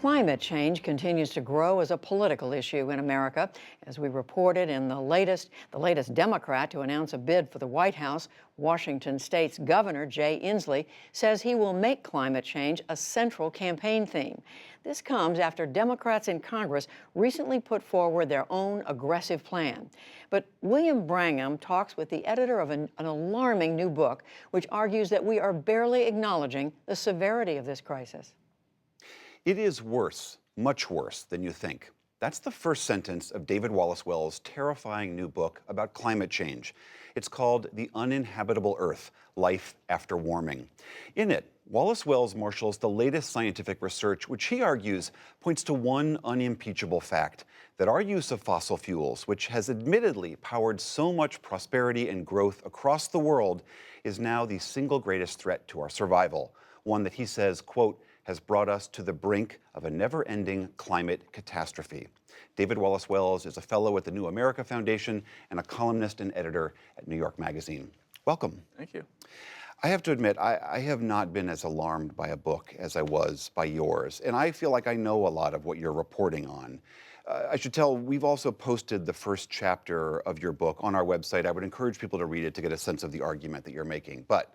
Climate change continues to grow as a political issue in America. As we reported in the latest Democrat to announce a bid for the White House, Washington State's Governor Jay Inslee says he will make climate change a central campaign theme. This comes after Democrats in Congress recently put forward their own aggressive plan. But William Brangham talks with the editor of an alarming new book, which argues that we are barely acknowledging the severity of this crisis. It is worse, much worse than you think. That's the first sentence of David Wallace Wells' terrifying new book about climate change. It's called The Uninhabitable Earth: Life After Warming. In it, Wallace Wells marshals the latest scientific research, which he argues points to one unimpeachable fact: that our use of fossil fuels, which has admittedly powered so much prosperity and growth across the world, is now the single greatest threat to our survival. One that he says, quote, has brought us to the brink of a never-ending climate catastrophe. David Wallace Wells is a fellow at the New America Foundation and a columnist and editor at New York Magazine. Welcome. Thank you. I have to admit, I have not been as alarmed by a book as I was by yours, and I feel like I know a lot of what you're reporting on. I should tell, we've also posted the first chapter of your book on our website. I would encourage people to read it to get a sense of the argument that you're making. But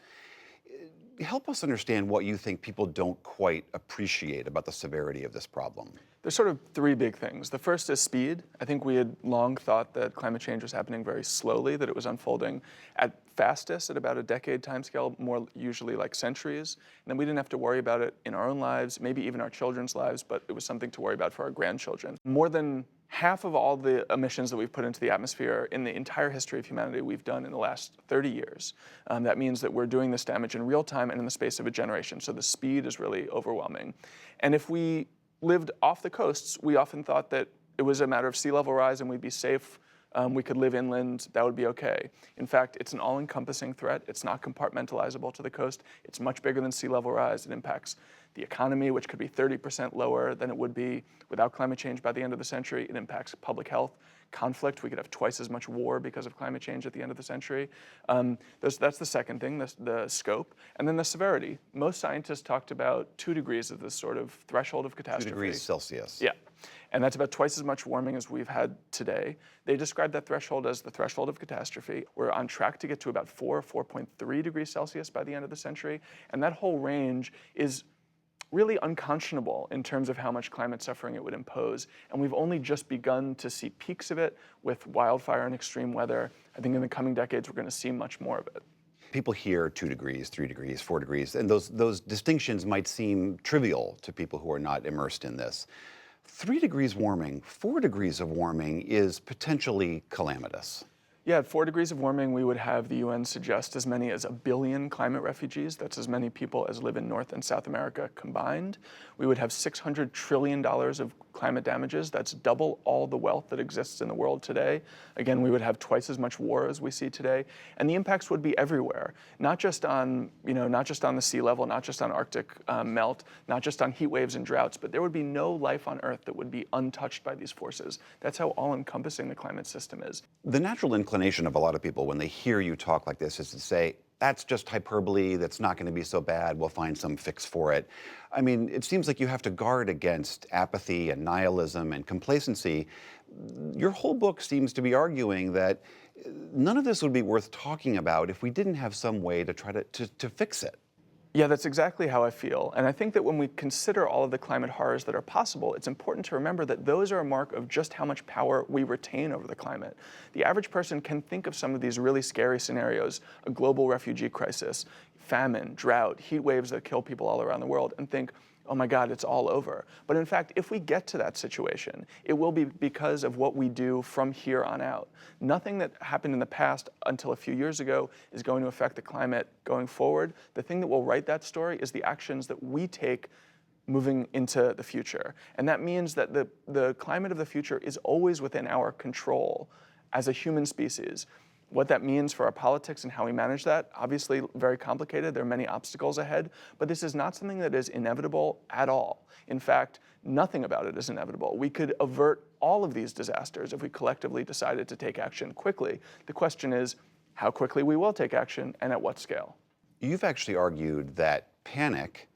help us understand what you think people don't quite appreciate about the severity of this problem. There's sort of three big things. The first is speed. I think we had long thought that climate change was happening very slowly, that it was unfolding at fastest at about a decade timescale, more usually like centuries. And then we didn't have to worry about it in our own lives, maybe even our children's lives, but it was something to worry about for our grandchildren. More than half of all the emissions that we've put into the atmosphere in the entire history of humanity we've done in the last 30 years. That means that we're doing this damage in real time and in the space of a generation. So the speed is really overwhelming. And if we lived off the coasts, we often thought that it was a matter of sea level rise and we'd be safe. We could live inland, that would be okay. In fact, it's an all-encompassing threat. It's not compartmentalizable to the coast. It's much bigger than sea level rise. It impacts the economy, which could be 30% lower than it would be without climate change by the end of the century. It impacts public health, conflict. We could have twice as much war because of climate change at the end of the century. That's the second thing, the scope. And then the severity. Most scientists talked about 2 degrees as this sort of threshold of catastrophe. 2 degrees Celsius. Yeah. And that's about twice as much warming as we've had today. They describe that threshold as the threshold of catastrophe. We're on track to get to about 4.3 degrees Celsius by the end of the century. And that whole range is really unconscionable in terms of how much climate suffering it would impose. And we've only just begun to see peaks of it with wildfire and extreme weather. I think in the coming decades, we're going to see much more of it. People hear 2 degrees, 3 degrees, 4 degrees, and those distinctions might seem trivial to people who are not immersed in this. 3 degrees warming, 4 degrees of warming is potentially calamitous. Yeah, at 4 degrees of warming, we would have the UN suggest as many as 1 billion climate refugees. That's as many people as live in North and South America combined. We would have $600 trillion of climate damages. That's double all the wealth that exists in the world today. Again, we would have twice as much war as we see today. And the impacts would be everywhere, not just on the sea level, not just on Arctic melt, not just on heat waves and droughts, but there would be no life on Earth that would be untouched by these forces. That's how all-encompassing the climate system is. The natural inclination of a lot of people when they hear you talk like this is to say, that's just hyperbole, that's not going to be so bad, we'll find some fix for it. I mean, it seems like you have to guard against apathy and nihilism and complacency. Your whole book seems to be arguing that none of this would be worth talking about if we didn't have some way to try to fix it. Yeah, that's exactly how I feel. And I think that when we consider all of the climate horrors that are possible, it's important to remember that those are a mark of just how much power we retain over the climate. The average person can think of some of these really scary scenarios, a global refugee crisis, famine, drought, heat waves that kill people all around the world, and think, oh my God, it's all over. But in fact, if we get to that situation, it will be because of what we do from here on out. Nothing that happened in the past until a few years ago is going to affect the climate going forward. The thing that will write that story is the actions that we take moving into the future. And that means that the climate of the future is always within our control as a human species. What that means for our politics and how we manage that, obviously very complicated. There are many obstacles ahead, but this is not something that is inevitable at all. In fact, nothing about it is inevitable. We could avert all of these disasters if we collectively decided to take action quickly. The question is how quickly we will take action and at what scale. You've actually argued that panic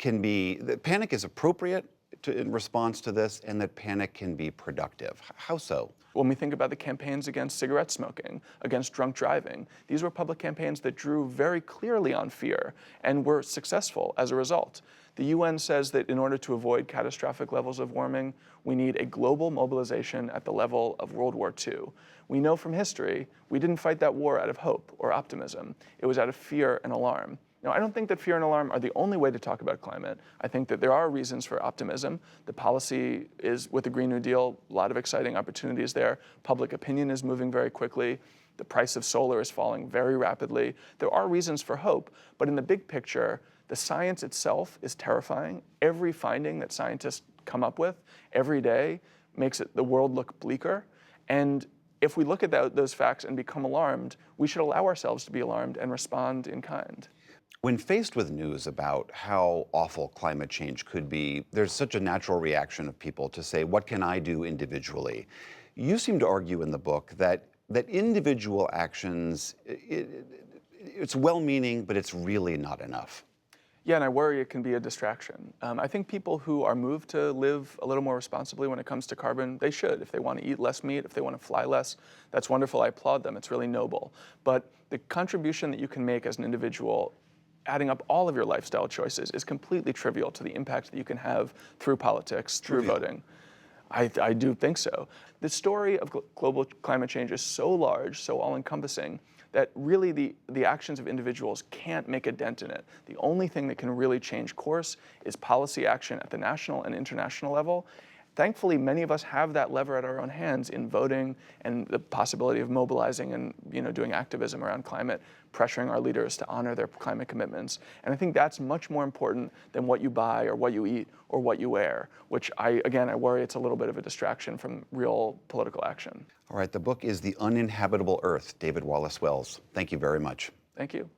is appropriate in response to this, and that panic can be productive. How so? When we think about the campaigns against cigarette smoking, against drunk driving, these were public campaigns that drew very clearly on fear and were successful as a result. The UN says that in order to avoid catastrophic levels of warming, we need a global mobilization at the level of World War II. We know from history, we didn't fight that war out of hope or optimism. It was out of fear and alarm. Now, I don't think that fear and alarm are the only way to talk about climate. I think that there are reasons for optimism. The policy is, with the Green New Deal, a lot of exciting opportunities there. Public opinion is moving very quickly. The price of solar is falling very rapidly. There are reasons for hope, but in the big picture, the science itself is terrifying. Every finding that scientists come up with every day makes the world look bleaker. And if we look at those facts and become alarmed, we should allow ourselves to be alarmed and respond in kind. When faced with news about how awful climate change could be, there's such a natural reaction of people to say, what can I do individually? You seem to argue in the book that individual actions, it's well-meaning, but it's really not enough. Yeah, and I worry it can be a distraction. I think people who are moved to live a little more responsibly when it comes to carbon, they should. If they want to eat less meat, if they want to fly less, that's wonderful. I applaud them. It's really noble. But the contribution that you can make as an individual, adding up all of your lifestyle choices, is completely trivial to the impact that you can have through politics, through voting. I do think so. The story of global climate change is so large, so all-encompassing, that really the actions of individuals can't make a dent in it. The only thing that can really change course is policy action at the national and international level. Thankfully, many of us have that lever at our own hands in voting and the possibility of mobilizing and doing activism around climate, pressuring our leaders to honor their climate commitments. And I think that's much more important than what you buy or what you eat or what you wear, which I worry it's a little bit of a distraction from real political action. All right, the book is The Uninhabitable Earth, David Wallace Wells. Thank you very much. Thank you.